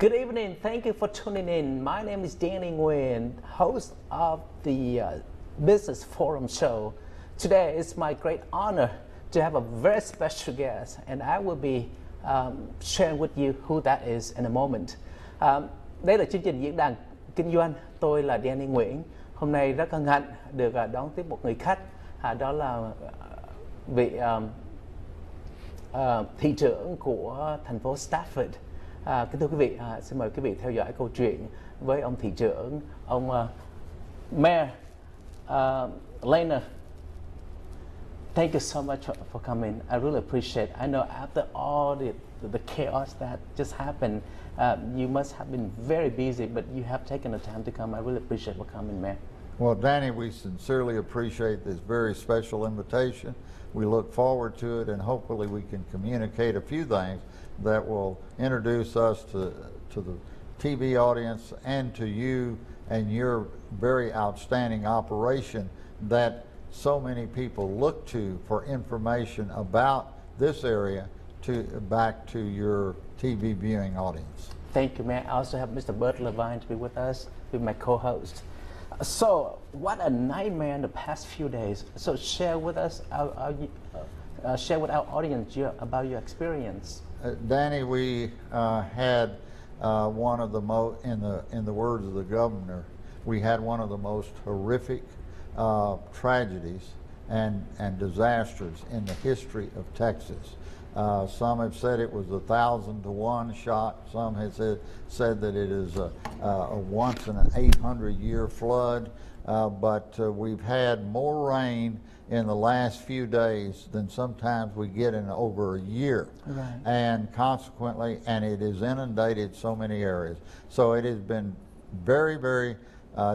Good evening. Thank you for tuning in. My name is Nguyen, host of the Business Forum show. Today it's my great honor to have a very special guest, and I will be sharing with you who that is in a moment. Đây là chương trình diễn đàn kinh doanh. Tôi là Nguyen. Hôm nay rất hân hạnh được đón tiếp một người khách, đó là vị thị trưởng của thành phố Stafford. Kính thưa quý vị, xin mời quý vị theo dõi câu chuyện với ông thị trưởng, ông Mayor Leonard. Thank you so much for coming. I really appreciate it. I know after all the chaos that just happened, you must have been very busy, but you have taken the time to come. I really appreciate for coming, Mayor. Well, Danny, we sincerely appreciate this very special invitation. We look forward to it, and hopefully we can communicate a few things that will introduce us to the TV audience and to you and your very outstanding operation that so many people look to for information about this area back to your TV viewing audience. Thank you, Mayor. I also have Mr. Bert Levine to be with us, with my co-host. So, what a nightmare in the past few days. So, share with us, share with our audience about your experience. Danny, we had one of the most, in the words of the governor, we had one of the most horrific tragedies and disasters in the history of Texas. Some have said it was 1,000-to-1 shot. Some have said that it is a once in an 800-year flood. But we've had more rain in the last few days than sometimes we get in over a year. Right. And consequently, and it has inundated so many areas. So it has been very, very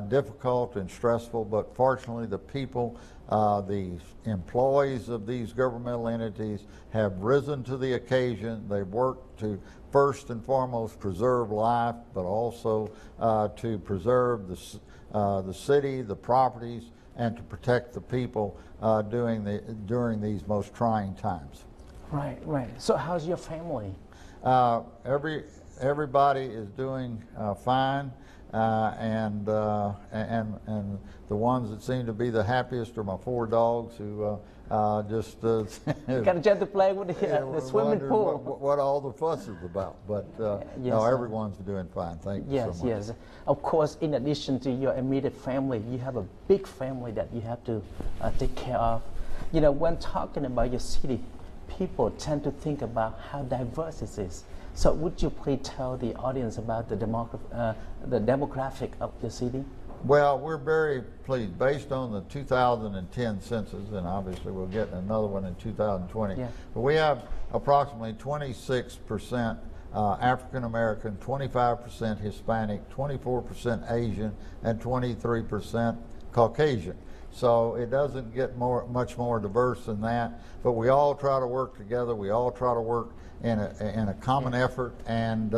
difficult and stressful, but fortunately the people, the employees of these governmental entities have risen to the occasion. They've worked to first and foremost preserve life, but also to preserve the city, the properties, and to protect the people during these most trying times. Right, right. So how's your family? Everybody is doing fine. And the ones that seem to be the happiest are my 4 dogs who just got a chance to play with the swimming pool. What all the fuss is about, but yes, no, everyone's doing fine. Thank you so much. Yes. Of course, in addition to your immediate family, you have a big family that you have to take care of. You know, when talking about your city, people tend to think about how diverse it is. So would you please tell the audience about the demographic of the city? Well, we're very pleased. Based on the 2010 census, and obviously we'll get another one in 2020, yeah. But we have approximately 26% African American, 25% Hispanic, 24% Asian, and 23% Caucasian. So it doesn't get much more diverse than that, but we all try to work together. We all try to work in a common effort, and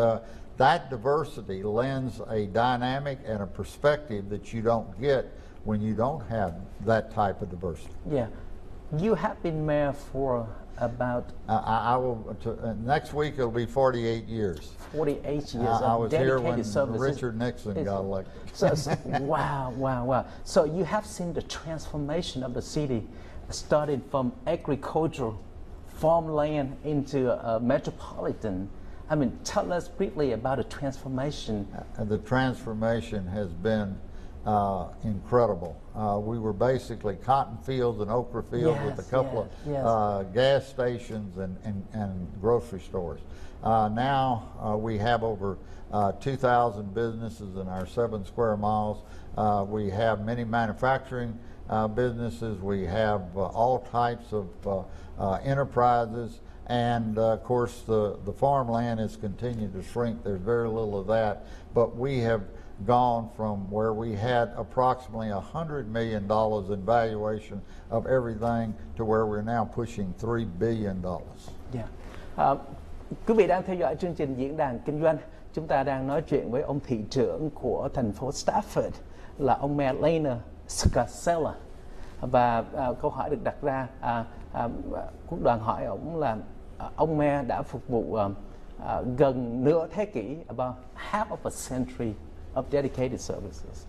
that diversity lends a dynamic and a perspective that you don't get when you don't have that type of diversity. Yeah, you have been mayor for about... I will, next week it'll be 48 years. 48 years I of was here when service. Richard Nixon got elected. So, wow. So you have seen the transformation of the city, starting from agricultural farmland into a metropolitan. I mean, tell us briefly about the transformation. The transformation has been incredible. We were basically cotton fields and okra fields with a couple of gas stations and grocery stores. Now we have over 2,000 businesses in our 7 square miles. We have many manufacturing businesses. We have all types of enterprises. And of course, the farmland has continued to shrink. There's very little of that. But we have gone from where we had approximately $100 million in valuation of everything to where we're now pushing $3 billion. Yeah. Quý vị đang theo dõi chương trình diễn đàn kinh doanh. Chúng ta đang nói chuyện với ông thị trưởng của thành phố Stafford là ông Mayor Leonard Scarcella. Và câu hỏi được đặt ra, Quốc đoàn hỏi ông là ông Mayor đã phục vụ gần nửa thế kỷ, about half of a century of dedicated services.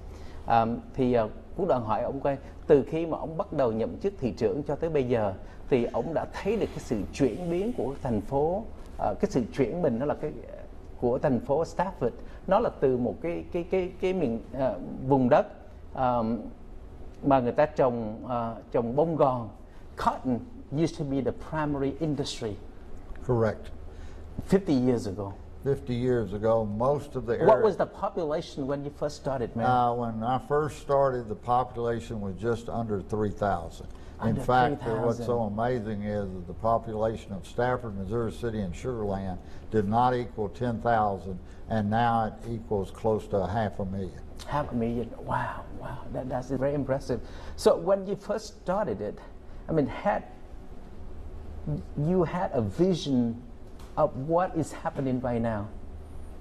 Quốc đoàn hỏi ông coi, từ khi mà ông bắt đầu nhậm chức thị trưởng cho tới bây giờ thì ông đã thấy được cái sự chuyển biến của thành phố, cái sự chuyển mình nó là cái của thành phố Stafford, nó là từ một cái miền vùng đất mà người ta trồng bông gòn. Cotton used to be the primary industry. Correct. 50 years ago. 50 years ago, most of the area... What was the population when you first started, man? When I first started, the population was just under 3,000. In fact, what's so amazing is that the population of Stafford, Missouri City, and Sugar Land did not equal 10,000, and now it equals close to 500,000. 500,000. Wow, wow, that's very impressive. So when you first started it, I mean, you had a vision of what is happening right now.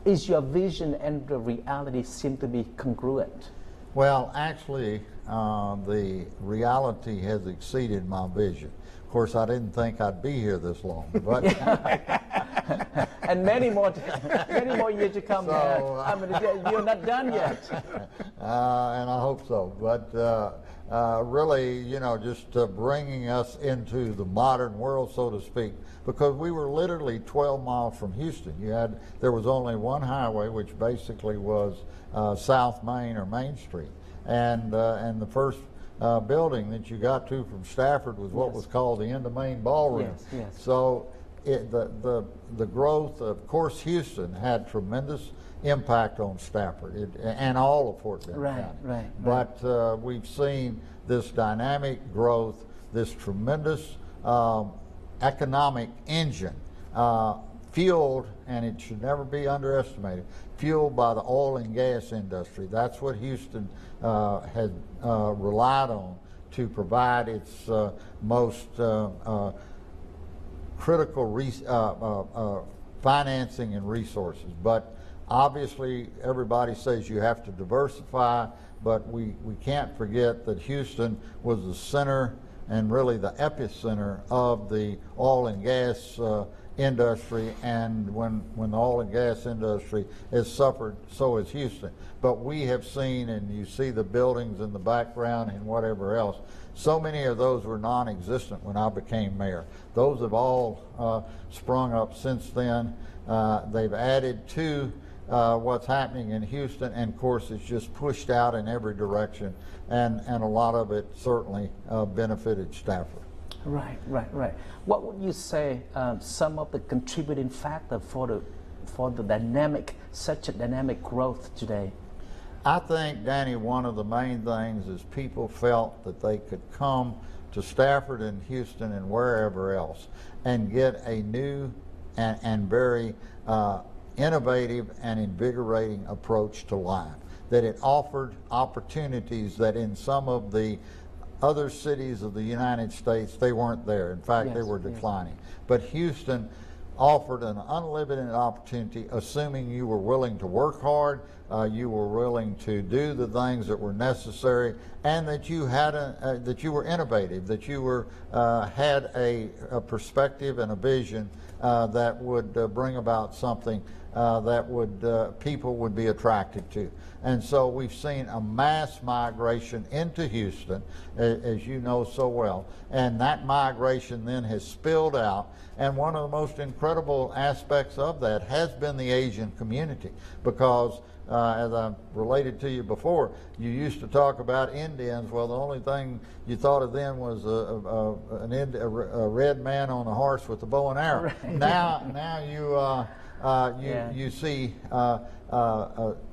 Is your vision and the reality seem to be congruent? Well, actually, the reality has exceeded my vision. Of course, I didn't think I'd be here this long, but and many more years to come. So, I mean, you're not done yet. And I hope so. But really, you know, just bringing us into the modern world, so to speak, because we were literally 12 miles from Houston. There was only one highway, which basically was South Main or Main Street, and the first building that you got to from Stafford was what was called the End of Main Ballroom. Yes, yes. So the growth, of course, Houston had tremendous impact on Stafford and all of Fort Bend County. Right. But we've seen this dynamic growth, this tremendous economic engine, fueled, and it should never be underestimated, fueled by the oil and gas industry. That's what Houston has relied on to provide its most critical financing and resources. But obviously, everybody says you have to diversify, but we can't forget that Houston was the center and really the epicenter of the oil and gas industry, and when the oil and gas industry has suffered, so has Houston. But we have seen, and you see the buildings in the background and whatever else, so many of those were non-existent when I became mayor. Those have all sprung up since then. They've added to what's happening in Houston, and of course it's just pushed out in every direction, and a lot of it certainly benefited Stafford. Right. What would you say some of the contributing factor for the such a dynamic growth today? I think, Danny, one of the main things is people felt that they could come to Stafford and Houston and wherever else and get a new and very innovative and invigorating approach to life, that it offered opportunities that in some of the other cities of the United States, they weren't there. In fact, they were declining. But Houston offered an unlimited opportunity, assuming you were willing to work hard, you were willing to do the things that were necessary, and that you had that you were innovative, that you were had a perspective and a vision that would bring about something that would people would be attracted to. And so we've seen a mass migration into Houston, as you know so well, and that migration then has spilled out. And one of the most incredible aspects of that has been the Asian community, because as I related to you before, you used to talk about Indians. Well, the only thing you thought of then was a red man on a horse with a bow and arrow. Right. Now you see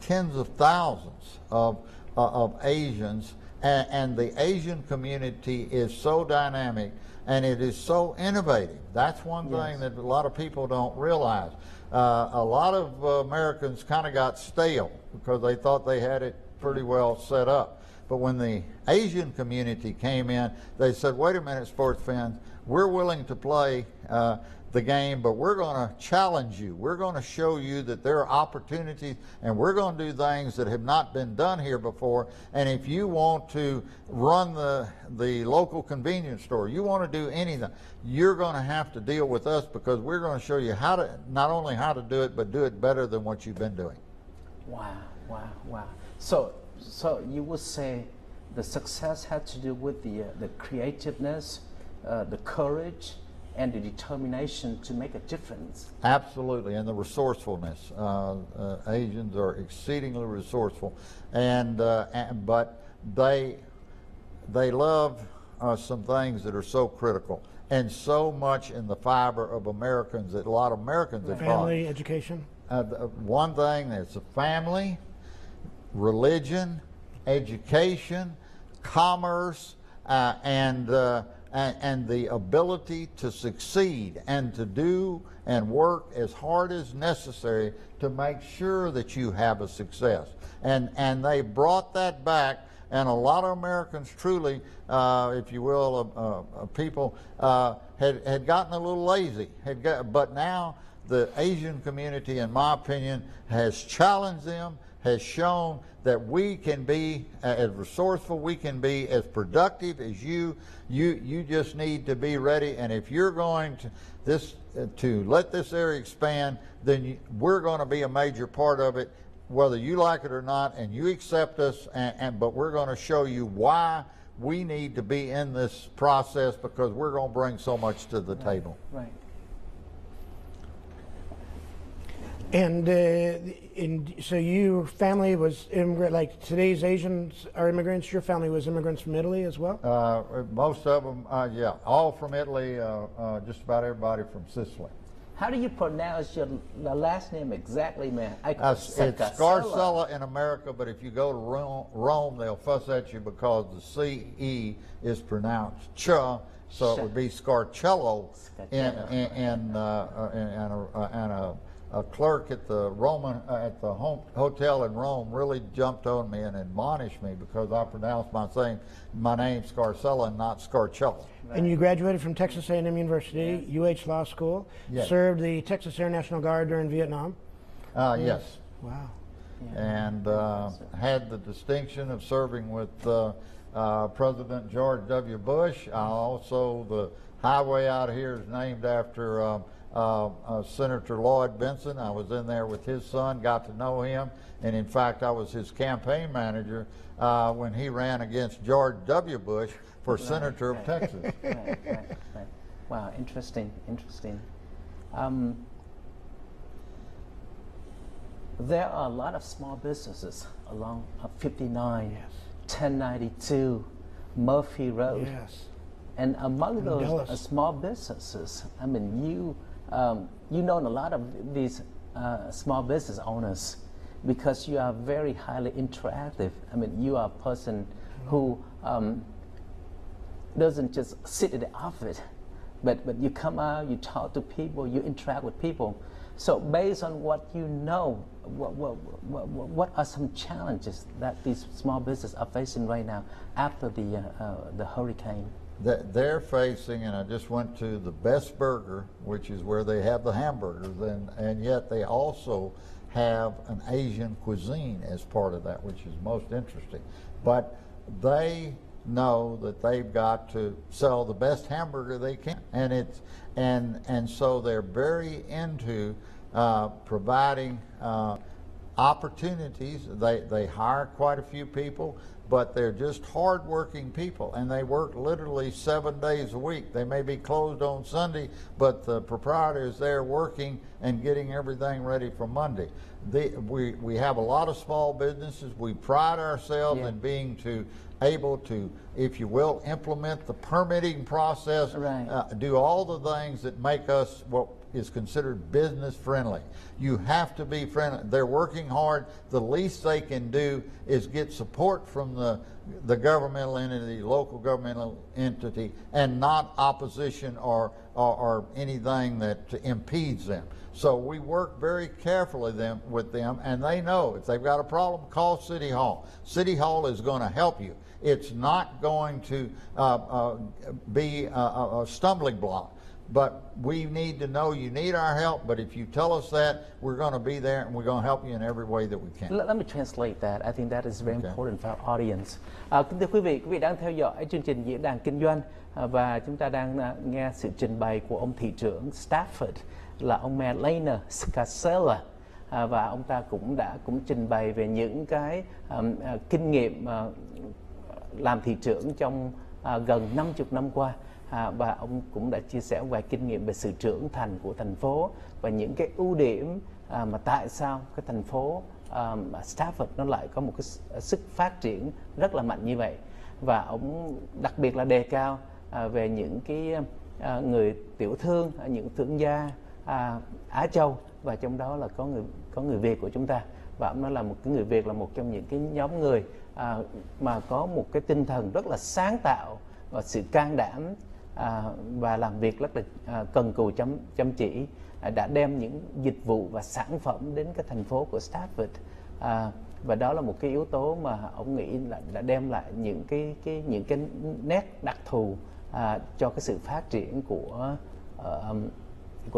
tens of thousands of Asians, and the Asian community is so dynamic and it is so innovative. That's one thing that a lot of people don't realize. A lot of Americans kind of got stale because they thought they had it pretty well set up. But when the Asian community came in, they said, wait a minute, sports fans, we're willing to play the game, but we're going to challenge you. We're going to show you that there are opportunities, and we're going to do things that have not been done here before. And if you want to run the local convenience store, you want to do anything, you're going to have to deal with us, because we're going to show you how to, not only how to do it, but do it better than what you've been doing. Wow, wow, wow. So you would say the success had to do with the creativeness, the courage, and the determination to make a difference. Absolutely, and the resourcefulness. Asians are exceedingly resourceful, but they love some things that are so critical, and so much in the fiber of Americans that a lot of Americans have family, education. One thing is the family, religion, education, commerce, and the ability to succeed and to do and work as hard as necessary to make sure that you have a success. And they brought that back, and a lot of Americans truly, if you will, people had gotten a little lazy. But now the Asian community, in my opinion, has challenged them, has shown that we can be as resourceful, we can be as productive as you. You just need to be ready, and if you're going to let this area expand, then we're going to be a major part of it, whether you like it or not, and you accept us. But we're going to show you why we need to be in this process, because we're going to bring so much to the table. Right. And so your family was immigrant, like today's Asians are immigrants. Your family was immigrants from Italy as well? Most of them, yeah, all from Italy, just about everybody from Sicily. How do you pronounce your last name exactly, man? It's Scarcella in America, but if you go to Rome, they'll fuss at you because the C-E is pronounced ch, so it would be Scarcello, and a clerk at the hotel in Rome really jumped on me and admonished me because I pronounced my name Scarcella and not Scarcello. And you graduated from Texas A&M University, UH Law School, served the Texas Air National Guard during Vietnam. Yes. Wow. And had the distinction of serving with President George W. Bush. The highway out here is named after Senator Lloyd Benson. I was in there with his son, got to know him, and in fact I was his campaign manager when he ran against George W. Bush for Senator of Texas. Right. Wow, interesting. There are a lot of small businesses along 59, 1092, Murphy Road. Yes. And among those small businesses, I mean, you know a lot of these small business owners because you are very highly interactive. I mean, you are a person who doesn't just sit in the office, but you come out, you talk to people, you interact with people. So based on what you know, what are some challenges that these small businesses are facing right now after the hurricane? That they're facing, and I just went to the Best Burger, which is where they have the hamburgers, and yet they also have an Asian cuisine as part of that, which is most interesting. But they know that they've got to sell the best hamburger they can, and so they're very into providing opportunities. They hire quite a few people, but they're just hard-working people, and they work literally 7 days a week. They may be closed on Sunday, but the proprietor is there working and getting everything ready for Monday. We have a lot of small businesses. We pride ourselves in being able to, if you will, implement the permitting process, do all the things that make us what is considered business friendly. You have to be friendly. They're working hard. The least they can do is get support from the governmental entity, local governmental entity, and not opposition or anything that impedes them. So we work very carefully with them, and they know if they've got a problem, call City Hall. City Hall is going to help you. It's not going to be a stumbling block. but we need to know you need our help. But if you tell us that, we're going to be there and we're going to help you in every way that we can. Let me translate that. I think that is very important for our audience. Kính thưa quý vị đang theo dõi chương trình Diễn đàn Kinh doanh và chúng ta đang nghe sự trình bày của ông thị trưởng Stafford là ông mẹ Leonard Scarcella, và ông ta cũng trình bày về những cái kinh nghiệm làm thị trưởng trong gần 50 năm qua. Và ông cũng đã chia sẻ vài kinh nghiệm về sự trưởng thành của thành phố và những cái ưu điểm mà tại sao cái thành phố Stafford nó lại có một cái sức phát triển rất là mạnh như vậy. Và ông đặc biệt là đề cao về những cái người tiểu thương, những thương gia Á Châu, và trong đó là có người Việt của chúng ta. Và ông nói là người Việt là một trong những cái nhóm người mà có một cái tinh thần rất là sáng tạo và sự can đảm và làm việc rất là cần cù chăm chỉ, đã đem những dịch vụ và sản phẩm đến cái thành phố của Stafford, và đó là một cái yếu tố mà ông nghĩ là đã đem lại những cái nét đặc thù cho cái sự phát triển của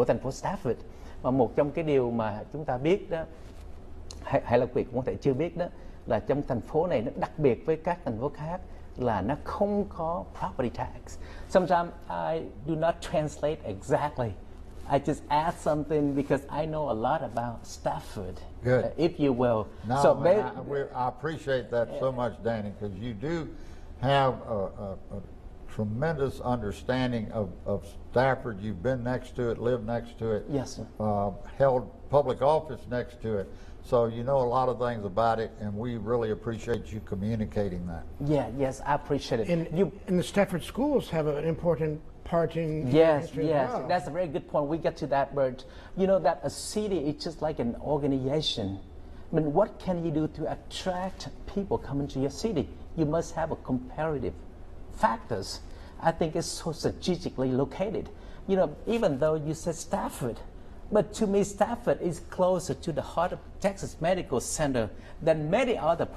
thành phố Stafford. Và một trong cái điều mà chúng ta biết đó, hay là quý vị cũng có thể chưa biết đó, là trong thành phố này nó đặc biệt với các thành phố khác là nó không có property tax. Sometimes I do not translate exactly. I just add something because I know a lot about Stafford. Good. If you will. No, So man, I appreciate that so much, Danny, because you do have a tremendous understanding of Stafford. You've been next to it, lived next to it. Yes, sir. Held public office next to it. So you know a lot of things about it, and we really appreciate you communicating that. Yeah, yes, I appreciate it. And the Stafford schools have an important part in yes, history as well. that's a very good point. We get to that, but you know that a city is just like an organization. I mean, what can you do to attract people coming to your city? You must have a comparative factors. I think it's so strategically located. You know, even though you said Stafford, but to me, Stafford is closer to the heart of Texas Medical Center than many other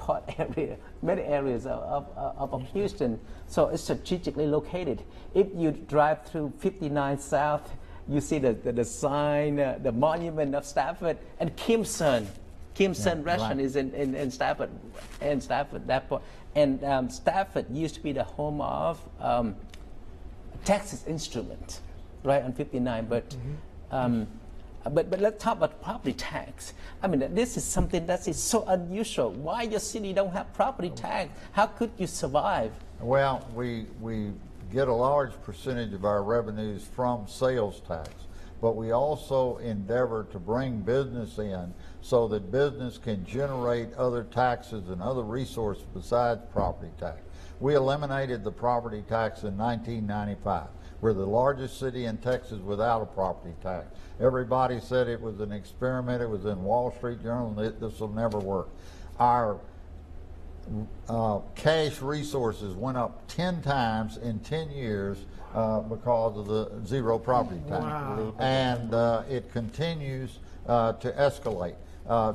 many areas of Houston. So it's strategically located. If you drive through 59 South, you see the sign, the monument of Stafford, and Kimson restaurant is in Stafford, that point. And Stafford used to be the home of Texas Instrument, right on 59. But let's talk about property tax. I mean, this is something that is so unusual. Why your city don't have property tax? How could you survive? Well, we get a large percentage of our revenues from sales tax, but we also endeavor to bring business in so that business can generate other taxes and other resources besides property tax. We eliminated the property tax in 1995. We're the largest city in Texas without a property tax. Everybody said it was an experiment. It was in Wall Street Journal. This will never work. Our cash resources went up 10 times in 10 years because of the zero property tax. Wow. And it continues to escalate.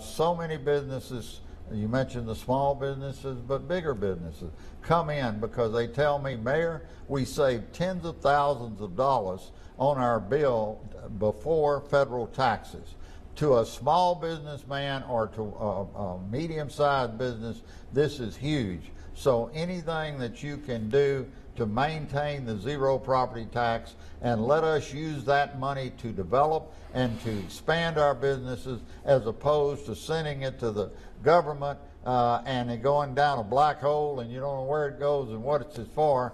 So many businesses, you mentioned the small businesses, but bigger businesses come in because they tell me, Mayor, we saved tens of thousands of dollars on our bill before federal taxes. To a small businessman or to a medium-sized business, this is huge. So anything that you can do to maintain the zero property tax and let us use that money to develop and to expand our businesses as opposed to sending it to the government and it going down a black hole and you don't know where it goes and what it's for.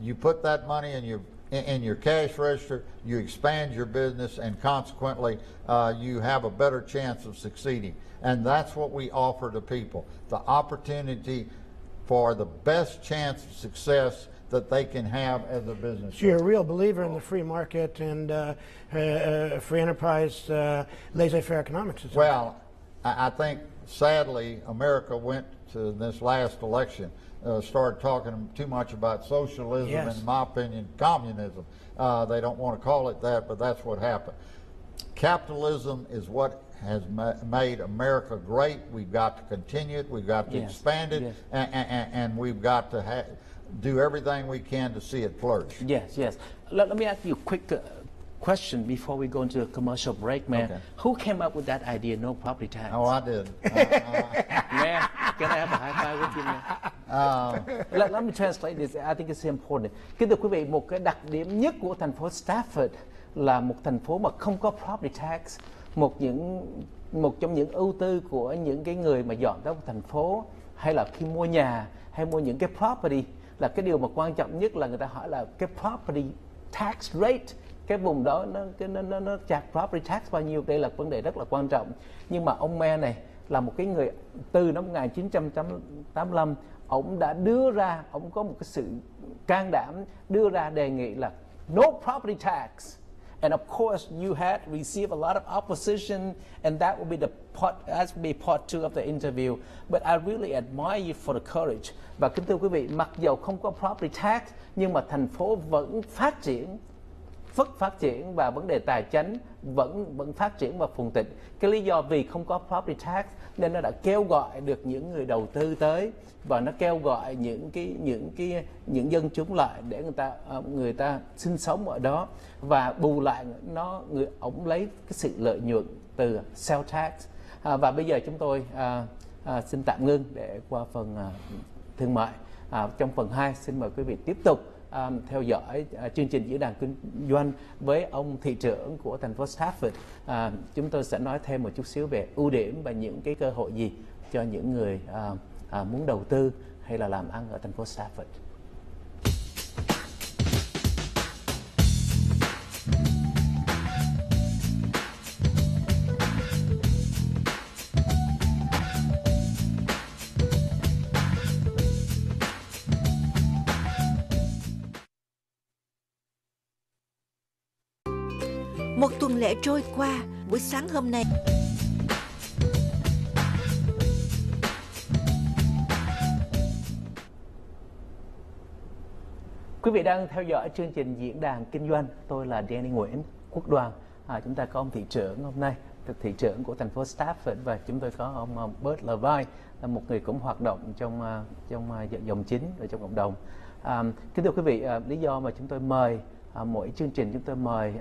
You put that money in your cash register, you expand your business, and consequently you have a better chance of succeeding. And that's what we offer to people, the opportunity for the best chance of success that they can have as a business. So you're a real believer in the free market and free enterprise, laissez-faire economics. Well, I think sadly America went to this last election started talking too much about socialism, yes. and in my opinion, communism. They don't want to call it that, but that's what happened. Capitalism is what has made America great. We've got to continue it. We've got to yes. expand it, yes. and we've got to do everything we can to see it flourish. Yes, yes. Let me ask you a quick question before we go into a commercial break, man. Okay. Who came up with that idea, no property tax? Oh, I did. Man, can I have a high five with you, man? Let me translate this. I think it's important. Kính thưa quý vị, một cái đặc điểm nhất của thành phố Stafford là một thành phố mà không có property tax. Một trong những ưu tư của những cái người mà dọn tới một thành phố, hay là khi mua nhà hay mua những cái property, là cái điều mà quan trọng nhất là người ta hỏi là cái property tax rate, cái vùng đó nó chặt property tax bao nhiêu. Đây là vấn đề rất là quan trọng. Nhưng mà ông mayor này là một cái người từ năm 1985, ông đã đưa ra, ông có một cái sự can đảm đưa ra đề nghị là no property tax. And of course, you had received a lot of opposition, and that will be part two of the interview. But I really admire you for the courage. Và kính thưa quý vị, mặc dầu không có property tax, nhưng mà thành phố vẫn phát triển, và vấn đề tài chính vẫn phát triển và phồn thịnh. Cái lý do vì không có property tax nên nó đã kêu gọi được những người đầu tư tới, và nó kêu gọi những dân chúng lại để người ta sinh sống ở đó, và bù lại ông lấy cái sự lợi nhuận từ sales tax. Và bây giờ chúng tôi xin tạm ngưng để qua phần thương mại. Trong phần 2 xin mời quý vị tiếp tục theo dõi chương trình Diễn đàn Kinh doanh với ông thị trưởng của thành phố Stafford. Chúng tôi sẽ nói thêm một chút xíu về ưu điểm và những cái cơ hội gì cho những người muốn đầu tư hay là làm ăn ở thành phố Stafford. Một tuần lễ trôi qua, buổi sáng hôm nay. Quý vị đang theo dõi chương trình Diễn đàn Kinh doanh. Tôi là Nguyen, Quốc Đoàn. Chúng ta có ông thị trưởng hôm nay, thị trưởng của thành phố Stafford, và chúng tôi có ông Bert Levi, một người cũng hoạt động trong dòng chính và trong cộng đồng. Kính thưa quý vị, lý do mà chúng tôi mời mỗi chương trình chúng tôi mời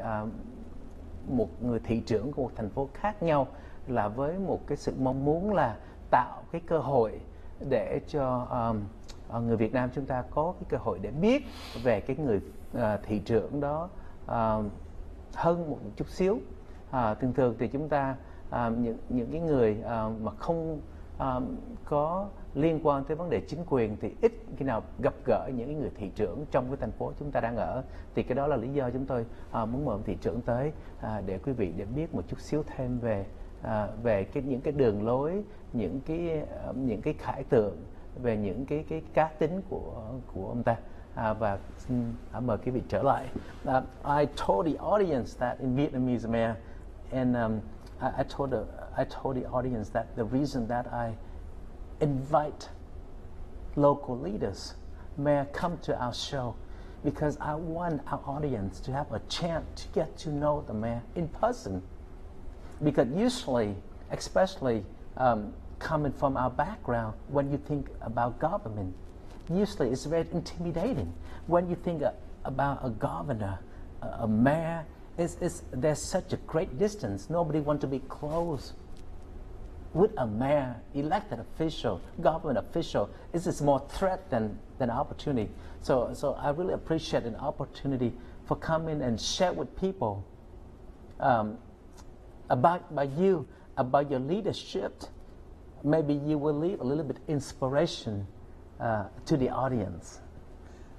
một người thị trưởng của một thành phố khác nhau là với một cái sự mong muốn là tạo cái cơ hội để cho người Việt Nam chúng ta có cái cơ hội để biết về cái người thị trưởng đó hơn một chút xíu. Thường thì chúng ta những cái người mà không có liên quan tới vấn đề chính quyền thì ít khi nào gặp gỡ những cái người thị trưởng trong cái thành phố chúng ta đang ở. Thì cái đó là lý do chúng tôi muốn mời thị trưởng tới để quý vị để biết một chút xíu thêm về những cái đường lối, những cái khải tượng, về những cái cá tính của ông ta. Và xin mời quý vị trở lại. I told the audience that in Vietnamese, man, and I told the audience that the reason that I invite local leaders may come to our show because I want our audience to have a chance to get to know the man in person. Because usually, especially coming from our background, when you think about government, usually it's very intimidating. When you think about a governor, a mayor, there's such a great distance. Nobody wants to be close with a mayor, elected official, government official. This is more threat than opportunity. So I really appreciate an opportunity for coming and share with people about you, about your leadership. Maybe you will leave a little bit inspiration to the audience.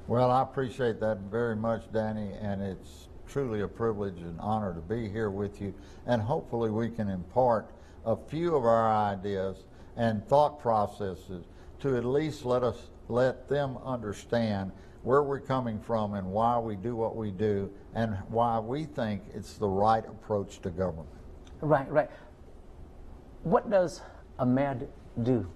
Well, I appreciate that very much, Danny, and it's truly a privilege and honor to be here with you, and hopefully we can impart a few of our ideas and thought processes to at least let them understand where we're coming from and why we do what we do and why we think it's the right approach to government. Right. What does a mayor do?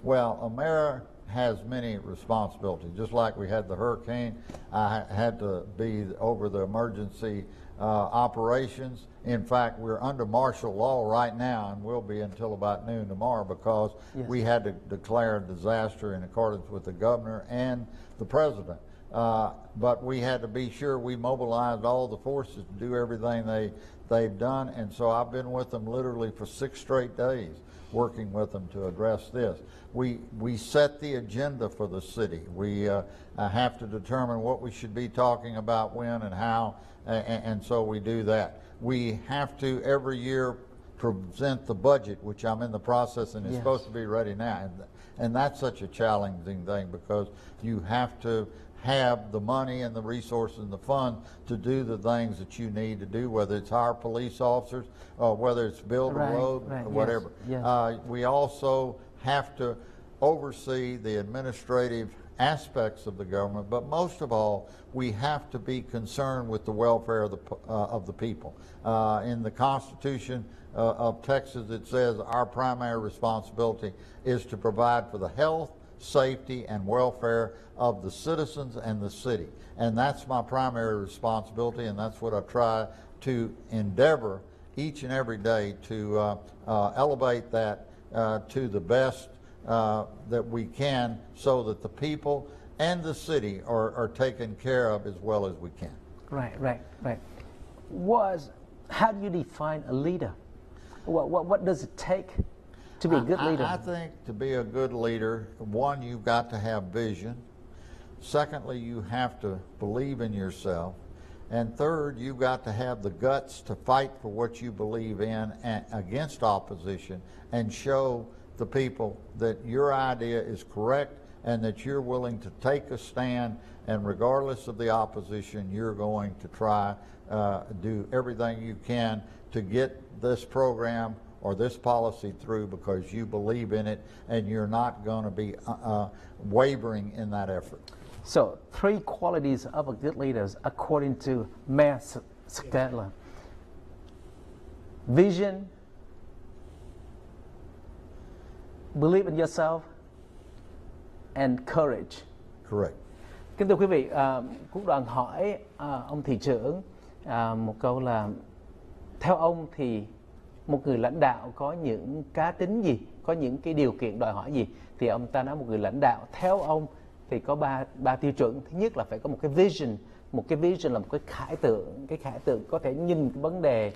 Well, a mayor has many responsibilities. Just like we had the hurricane, I had to be over the emergency operations. In fact, we're under martial law right now and will be until about noon tomorrow because we had to declare a disaster in accordance with the governor and the president. but we had to be sure we mobilized all the forces to do everything they've done. And so I've been with them literally for 6 straight days, working with them to address this. We set the agenda for the city. We have to determine what we should be talking about when and how, and so we do that. We have to every year present the budget, which I'm in the process, and it's supposed to be ready now. And that's such a challenging thing, because you have to have the money and the resources and the funds to do the things that you need to do, whether it's hire police officers or whether it's build a road or whatever. We also have to oversee the administrative aspects of the government, but most of all, we have to be concerned with the welfare of the people. In the Constitution of Texas, it says our primary responsibility is to provide for the health, safety, and welfare of the citizens and the city. And that's my primary responsibility, and that's what I try to endeavor each and every day to elevate that to the best that we can, so that the people and the city are taken care of as well as we can. Right. How do you define a leader? What does it take to be a good leader? I think to be a good leader, one, you've got to have vision. Secondly, you have to believe in yourself. And third, you've got to have the guts to fight for what you believe in against opposition, and show the people that your idea is correct and that you're willing to take a stand, and regardless of the opposition, you're going to try do everything you can to get this program or this policy through, because you believe in it and you're not going to be wavering in that effort. So 3 qualities of a good leader according to Mayor Scarcella: vision, believe in yourself, and courage. Correct. Kính thưa quý vị, Quốc Đoàn hỏi ông thị trưởng một câu là theo ông thì một người lãnh đạo có những cá tính gì, có những cái điều kiện đòi hỏi gì? Thì ông ta nói một người lãnh đạo theo ông thì có ba tiêu chuẩn. Thứ nhất là phải có một cái vision. Một cái vision là một cái khải tượng. Cái khải tượng có thể nhìn cái vấn đề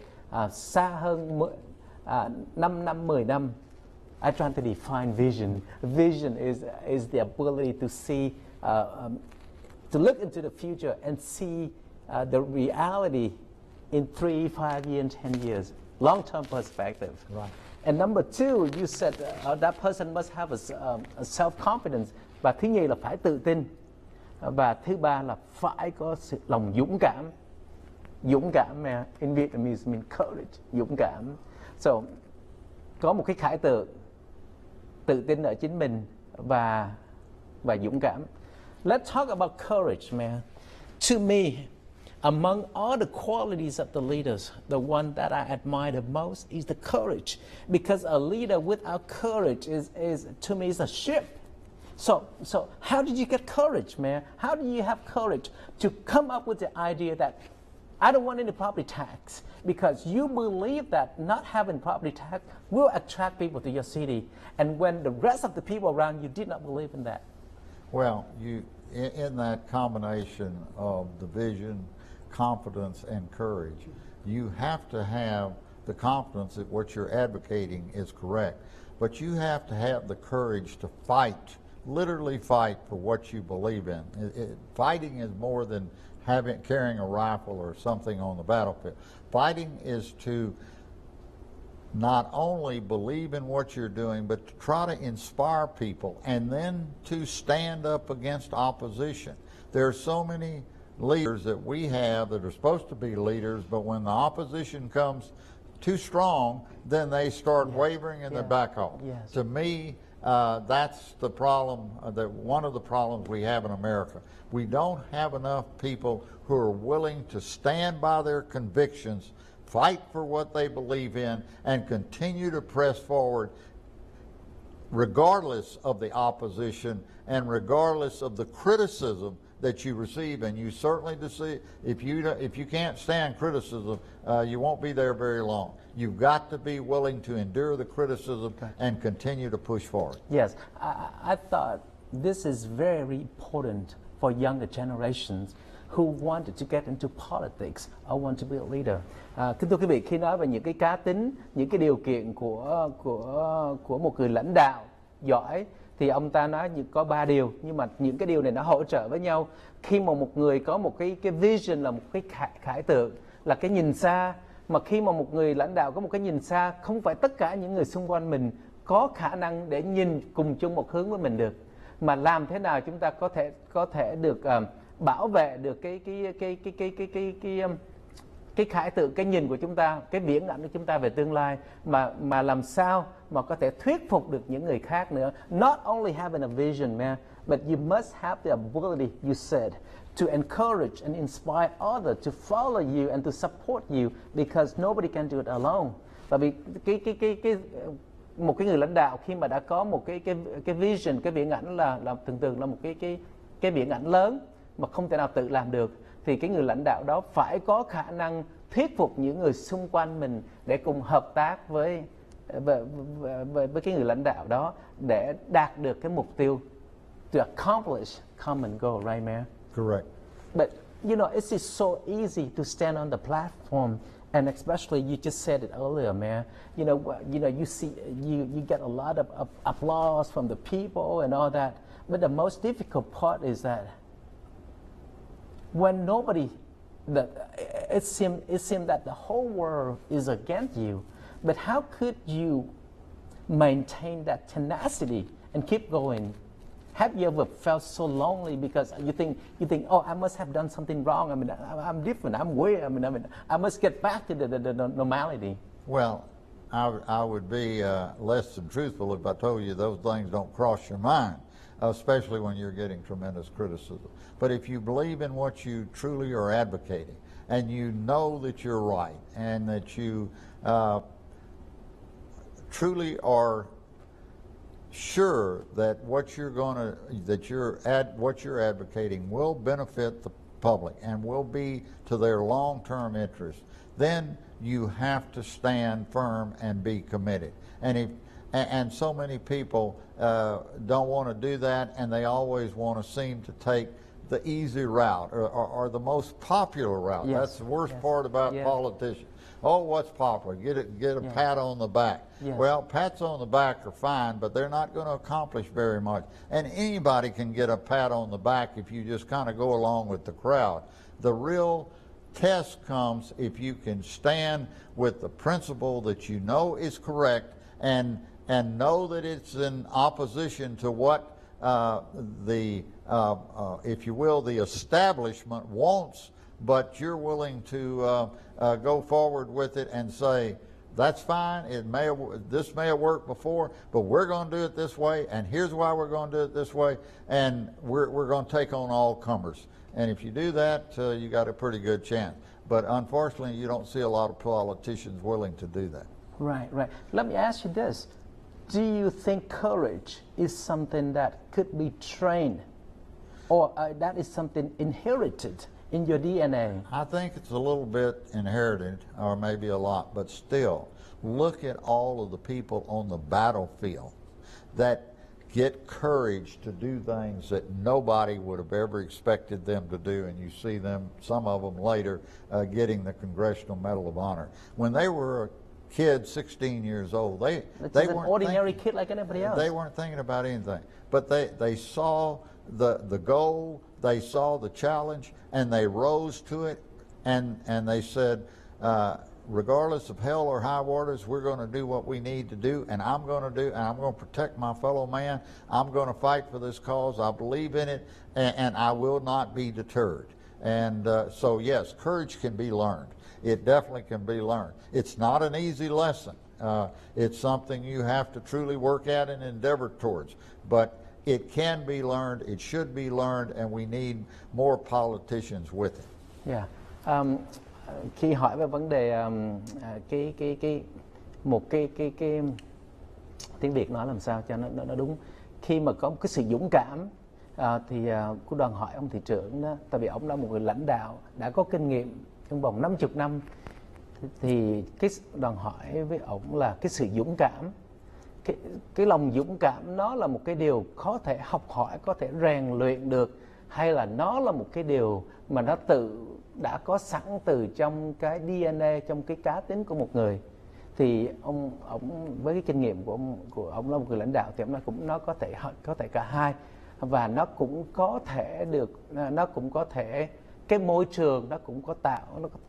xa hơn 5 năm, 10 năm. I try to define vision. Vision is the ability to see, to look into the future and see the reality in 3, 5 years, 10 years. Long-term perspective. Right. And number 2, you said that person must have a self-confidence. Và thứ nhì là phải tự tin. Và thứ ba là phải có sự lòng dũng cảm. Dũng cảm mà in Vietnamese mean courage, dũng cảm. So, có một cái khải tượng, tự tin ở chính mình và dũng cảm. Let's talk about courage, man. To me, among all the qualities of the leaders, the one that I admire the most is the courage. Because a leader without courage is to me, is a ship. So how did you get courage, man? How do you have courage to come up with the idea that I don't want any property tax, because you believe that not having property tax will attract people to your city, and when the rest of the people around you did not believe in that? Well, in that combination of the vision, confidence, and courage, you have to have the confidence that what you're advocating is correct, but you have to have the courage to fight, literally fight for what you believe in. Fighting is more than carrying a rifle or something on the battlefield. Fighting is to not only believe in what you're doing, but to try to inspire people, and then to stand up against opposition. There are so many leaders that we have that are supposed to be leaders, but when the opposition comes too strong, then they start wavering and they back off. Yes. To me, that's the problem, one of the problems we have in America. We don't have enough people who are willing to stand by their convictions, fight for what they believe in, and continue to press forward regardless of the opposition and regardless of the criticism that you receive. And you certainly if you can't stand criticism, you won't be there very long. You've got to be willing to endure the criticism and continue to push forward. Yes, I thought this is very important for younger generations who wanted to get into politics or want to be a leader. Kính thưa quý vị, khi nói về những cái cá tính, những cái điều kiện của một người lãnh đạo giỏi thì ông ta nói có 3 điều, nhưng mà những cái điều này nó hỗ trợ với nhau. Khi mà một người có một cái vision là một cái khải tượng, là cái nhìn xa, mà khi mà một người lãnh đạo có một cái nhìn xa, không phải tất cả những người xung quanh mình có khả năng để nhìn cùng chung một hướng với mình được, mà làm thế nào chúng ta có thể được bảo vệ được cái khải tượng, cái nhìn của chúng ta, cái viễn ảnh của chúng ta về tương lai, mà làm sao mà có thể thuyết phục được những người khác nữa. Not only having a vision, man, but you must have the ability, you said, to encourage and inspire others to follow you and to support you, because nobody can do it alone. Bởi vì một cái người lãnh đạo khi mà đã có một cái vision, cái viễn ảnh là thường là một cái viễn ảnh lớn mà không thể nào tự làm được, thì cái người lãnh đạo đó phải có khả năng thuyết phục những người xung quanh mình để cùng hợp tác với cái người lãnh đạo đó để đạt được cái mục tiêu, to accomplish common goal, right, man? Correct. But you know, it's just so easy to stand on the platform, and especially you just said it earlier, man. You know, you see, you get a lot of applause from the people and all that. But the most difficult part is that when it seemed that the whole world is against you, but how could you maintain that tenacity and keep going? Have you ever felt so lonely because you think, oh, I must have done something wrong. I mean, I'm different. I'm weird. I mean, I must get back to the normality. Well, I would be less than truthful if I told you those things don't cross your mind, especially when you're getting tremendous criticism. But if you believe in what you truly are advocating, and you know that you're right, and that you truly are sure that what you're advocating will benefit the public and will be to their long-term interest, then you have to stand firm and be committed. And so many people don't want to do that, and they always want to seem to take the easy route or the most popular route. Yes. That's the worst part about politicians. Oh, what's popular? Get a pat on the back. Yes. Well, pats on the back are fine, but they're not going to accomplish very much. And anybody can get a pat on the back if you just kind of go along with the crowd. The real test comes if you can stand with the principle that you know is correct and know that it's in opposition to what if you will, the establishment wants, but you're willing to go forward with it and say, that's fine, this may have worked before, but we're going to do it this way, and here's why we're going to do it this way, and we're going to take on all comers. And if you do that, you got a pretty good chance. But unfortunately, you don't see a lot of politicians willing to do that. Right. Let me ask you this. Do you think courage is something that could be trained, or that is something inherited in your DNA? I think it's a little bit inherited, or maybe a lot, but still, look at all of the people on the battlefield that get courage to do things that nobody would have ever expected them to do, and you see them, some of them later, getting the Congressional Medal of Honor. When they were a kid, 16 years old, they weren't an ordinary kid like anybody else. They weren't thinking about anything, but they saw the goal, they saw the challenge, and they rose to it, and they said, regardless of hell or high waters, we're going to do what we need to do, and I'm going to protect my fellow man. I'm going to fight for this cause. I believe in it, and I will not be deterred. And so yes, courage can be learned. It definitely can be learned. It's not an easy lesson. It's something you have to truly work at and endeavor towards. But it can be learned, it should be learned, and we need more politicians with it. Yeah. Khi hỏi về vấn đề tiếng Việt nói làm sao cho nó đúng, khi mà có một cái sự dũng cảm thì cô đoàn hỏi ông thị trưởng đó, tại vì ông là một người lãnh đạo đã có kinh nghiệm trong vòng 50 năm, thì cái đoàn hỏi với ông là cái sự dũng cảm, cái lòng dũng cảm nó là một cái điều có thể học hỏi, có thể rèn luyện được, hay là nó là một cái điều mà nó đã có sẵn từ trong cái DNA, trong cái cá tính của một người. Thì ông với cái kinh nghiệm của ông là một người lãnh đạo thì ông nói nó có thể cả hai, và nó cũng có thể cái môi trường nó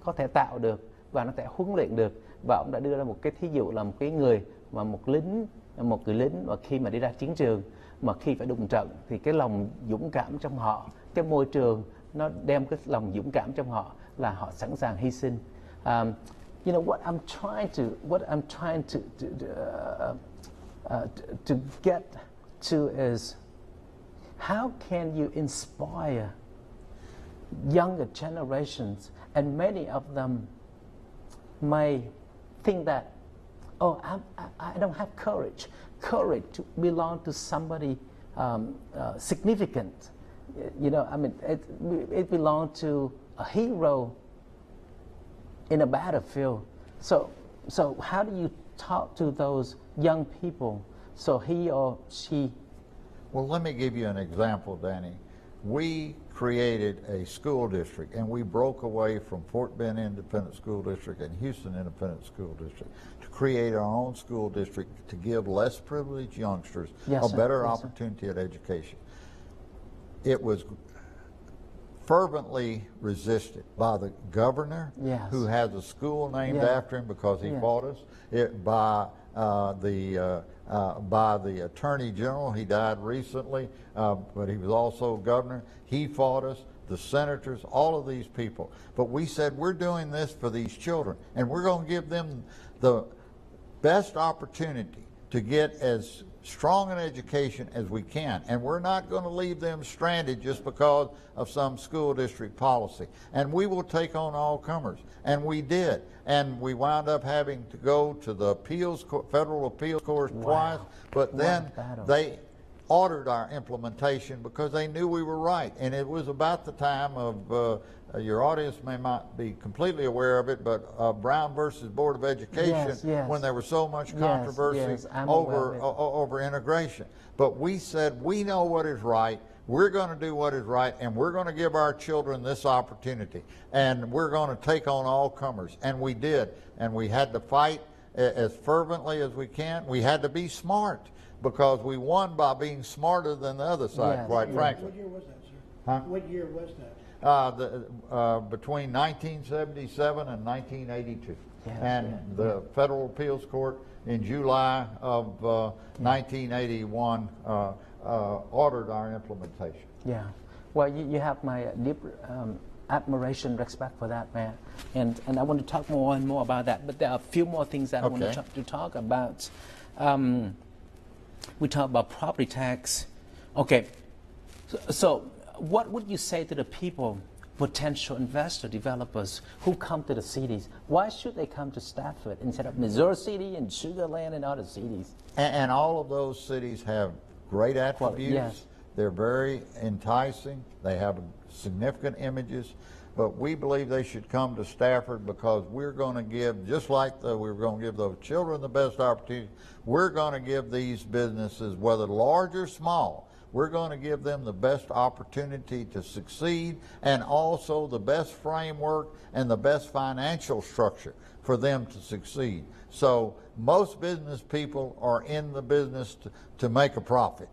có thể tạo được và nó sẽ huấn luyện được. Và ông đã đưa ra một cái thí dụ là một người lính mà khi mà đi ra chiến trường, mà khi phải đụng trận thì cái lòng dũng cảm trong họ, cái môi trường nó đem cái lòng dũng cảm trong họ là họ sẵn sàng hy sinh. You know what I'm trying to get to is how can you inspire younger generations, and many of them may think that, oh, I don't have courage to belong to somebody significant. You know, I mean, it belongs to a hero in a battlefield. So how do you talk to those young people so he or she? Well, let me give you an example, Danny. We created a school district, and we broke away from Fort Bend Independent School District and Houston Independent School District to create our own school district to give less privileged youngsters a better opportunity at education. It was fervently resisted by the governor, who has a school named after him because he fought us, by the Attorney General. He died recently, but he was also governor. He fought us, the senators, all of these people. But we said, we're doing this for these children, and we're going to give them the best opportunity to get as strong an education as we can, and we're not going to leave them stranded just because of some school district policy. And we will take on all comers, and we did. And we wound up having to go to the federal appeals court twice, but then they ordered our implementation because they knew we were right. And it was about the time of, your audience may not be completely aware of it, but Brown versus Board of Education, when there was so much controversy over integration. But we said, we know what is right, we're going to do what is right, and we're going to give our children this opportunity, and we're going to take on all comers. And we did, and we had to fight as fervently as we can. We had to be smart, because we won by being smarter than the other side, quite frankly. What year was that, sir? Huh? What year was that? Between 1977 and 1982. The Federal Appeals Court in July of 1981 ordered our implementation. Yeah. Well, you have my deep admiration, respect for that, man. And I want to talk more and more about that. But there are a few more things that I want to talk about. We talk about property tax. Okay. So what would you say to the people, potential investor developers who come to the cities? Why should they come to Stafford instead of Missouri City and Sugar Land and other cities? And all of those cities have great attributes. They're very enticing. They have significant images. But we believe they should come to Stafford because we're going to give, just like we're going to give those children the best opportunity, we're going to give these businesses, whether large or small, we're going to give them the best opportunity to succeed, and also the best framework and the best financial structure for them to succeed. So most business people are in the business to make a profit.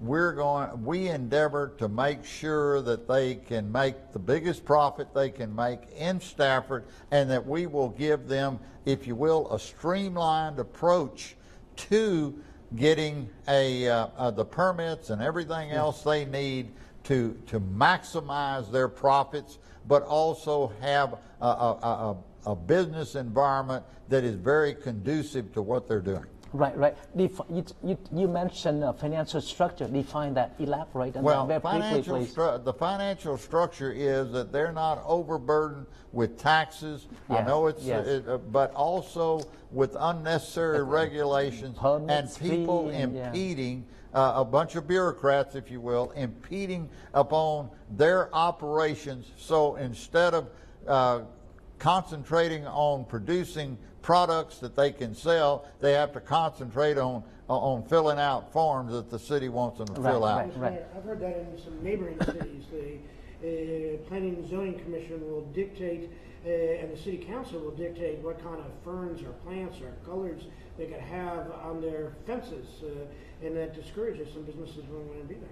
We endeavor to make sure that they can make the biggest profit they can make in Stafford, and that we will give them, if you will, a streamlined approach to getting the permits and everything else they need to maximize their profits, but also have a business environment that is very conducive to what they're doing. Right. You mentioned financial structure. Define that. Elaborate on that very briefly, please. The financial structure is that they're not overburdened with taxes. I know it's, but also with unnecessary regulations and people impeding, a bunch of bureaucrats, if you will, impeding upon their operations. So instead of concentrating on producing products that they can sell. They have to concentrate on filling out forms that the city wants them to fill out. Right. I've heard that in some neighboring cities. The Planning and Zoning Commission will dictate, and the City Council will dictate what kind of ferns or plants or colors they could have on their fences, and that discourages some businesses from wanting to be there.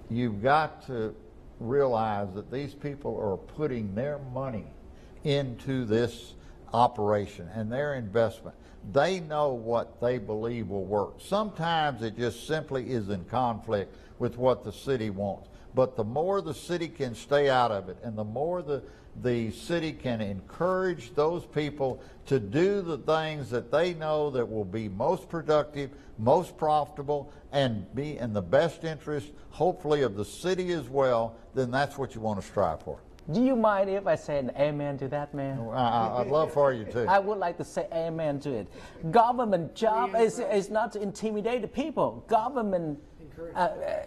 You've got to realize that these people are putting their money into this operation and their investment. They know what they believe will work. Sometimes it just simply is in conflict with what the city wants. But the more the city can stay out of it, and the more the city can encourage those people to do the things that they know that will be most productive, most profitable, and be in the best interest, hopefully, of the city as well, then that's what you want to strive for. Do you mind if I say an amen to that, man? I'd love for you to. I would like to say amen to it. Government job is not to intimidate the people. Government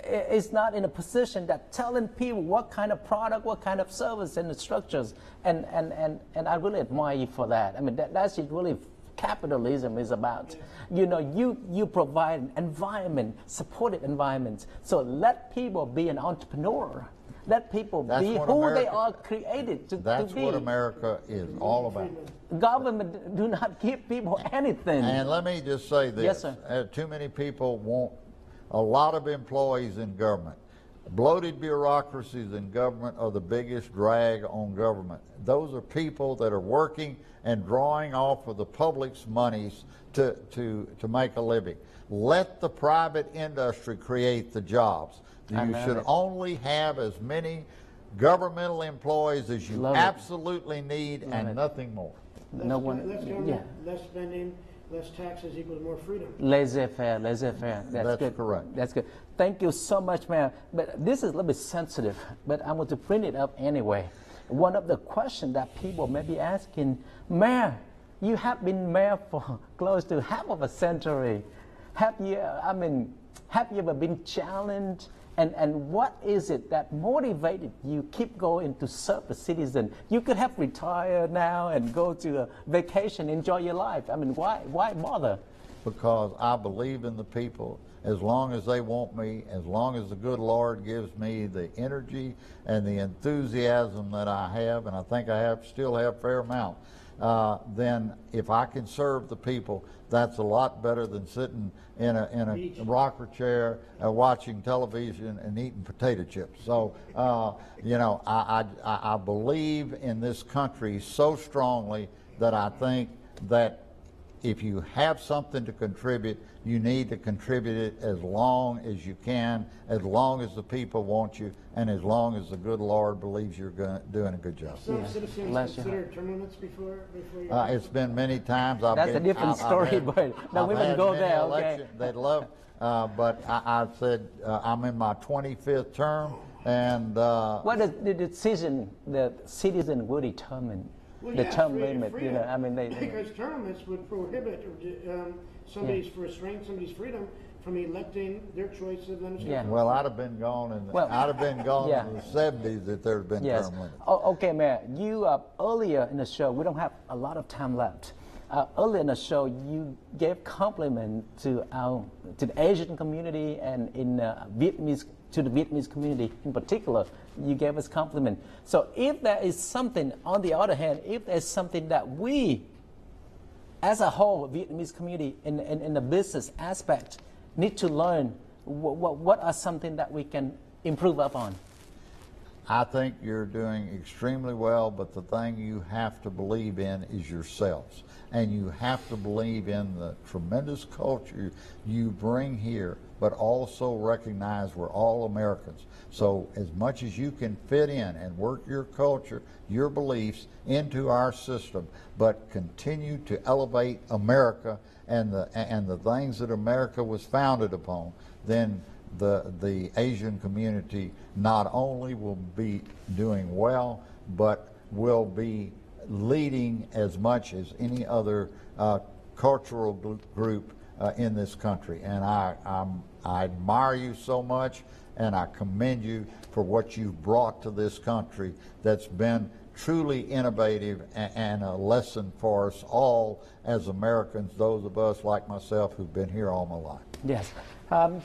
is not in a position that telling people what kind of product, what kind of service and the structures. And I really admire you for that. I mean, that's really capitalism is about. You know, you provide an environment, supportive environments. So let people be an entrepreneur. Let people be who they are created to be. That's what America is all about. Government do not give people anything. And let me just say this. Yes, sir. Too many people want a lot of employees in government. Bloated bureaucracies in government are the biggest drag on government. Those are people that are working and drawing off of the public's monies to make a living. Let the private industry create the jobs. You should only have as many governmental employees as you absolutely need and nothing more. Less spending, less taxes equals more freedom. Laissez-faire, laissez-faire. That's good. Correct. That's good. Thank you so much, Mayor. But this is a little bit sensitive, but I'm going to bring it up anyway. One of the questions that people may be asking, Mayor, you have been mayor for close to half of a century. Have you ever been challenged? And what is it that motivated you keep going to serve the citizen? You could have retired now and go to a vacation, enjoy your life. I mean, why bother? Because I believe in the people. As long as they want me, as long as the good Lord gives me the energy and the enthusiasm that I have, and I think I still have a fair amount, then if I can serve the people, that's a lot better than sitting in a rocker chair watching television and eating potato chips. So, you know, I believe in this country so strongly that I think that if you have something to contribute, you need to contribute it as long as you can, as long as the people want you, and as long as the good Lord believes you're doing a good job. Some citizens consider term limits before you... It's been many times. That's a different story, but no, we wouldn't go there, okay? They'd love, but I said I'm in my 25th term, and... what is the decision the citizen will determine? The term limit, freedom. You know, I mean, because term limits would prohibit somebody's somebody's freedom from electing their choice of legislature. Yeah. Well, I'd have been gone in the, I'd have been gone in the 70s if there'd been term limits. Oh, okay, Mayor. You earlier in the show, we don't have a lot of time left. Earlier in the show, you gave compliment to the Asian community and to the Vietnamese community in particular. You gave us compliment. So if there is something, on the other hand, if there's something that we, as a whole, Vietnamese community in the business aspect, need to learn, what are something that we can improve upon? I think you're doing extremely well, but the thing you have to believe in is yourselves. And you have to believe in the tremendous culture you bring here, but also recognize we're all Americans. So as much as you can fit in and work your culture, your beliefs into our system, but continue to elevate America and the things that America was founded upon, then the Asian community not only will be doing well, but will be leading as much as any other cultural group in this country. And I admire you so much, and I commend you for what you've brought to this country that's been truly innovative and a lesson for us all as Americans, those of us like myself who've been here all my life. Yes.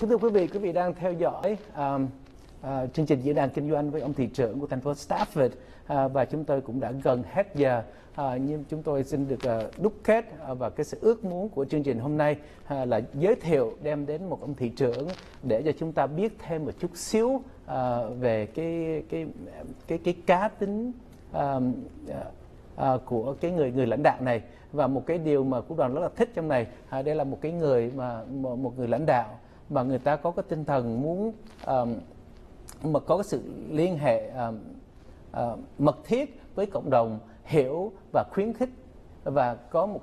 Kính thưa quý vị đang theo dõi chương trình diễn đàn kinh doanh với ông thị trưởng của thành phố Stafford, và chúng tôi cũng đã gần hết giờ. Nhưng chúng tôi xin được đúc kết và cái sự ước muốn của chương trình hôm nay là giới thiệu đem đến một ông thị trưởng để cho chúng ta biết thêm một chút xíu về cái cá tính của cái người lãnh đạo này. Và một cái điều mà Quốc đoàn rất là thích trong này, đây là một cái người mà một người lãnh đạo mà người ta có cái tinh thần muốn mà có cái sự liên hệ mật thiết với cộng đồng, hiểu và khuyến khích, và có một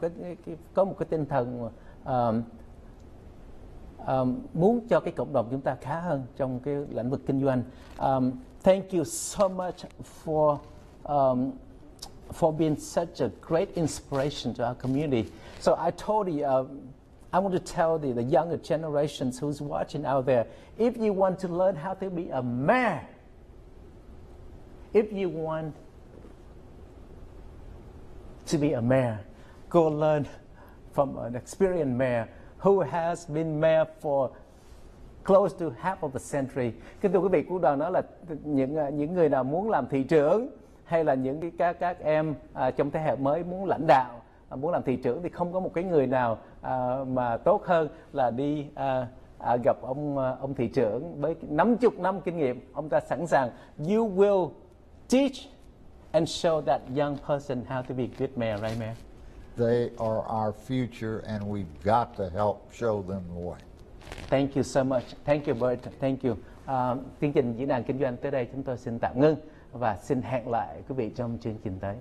cái tinh thần muốn cho cái cộng đồng chúng ta khá hơn trong cái lĩnh vực kinh doanh. Thank you so much for being such a great inspiration to our community. So I told you, I want to tell the younger generations who's watching out there, if you want to learn how to be a mayor, if you want to be a mayor, go learn from an experienced mayor who has been mayor for close to half of a century. Kính thưa quý vị, Quốc đoàn nói là những người nào muốn làm thị trưởng hay là những các em trong thế hệ mới muốn lãnh đạo, muốn làm thị trưởng, thì không có một cái người nào mà tốt hơn là đi gặp ông thị trưởng với 50 năm kinh nghiệm. Ông ta sẵn sàng. You will teach and show that young person how to be a good mayor, right, Mayor? They are our future, and we've got to help show them the way. Thank you so much. Thank you, Bert. Thank you. Chương trình diễn đàn kinh doanh tới đây chúng tôi xin tạm ngưng và xin hẹn lại quý vị trong chương trình tới.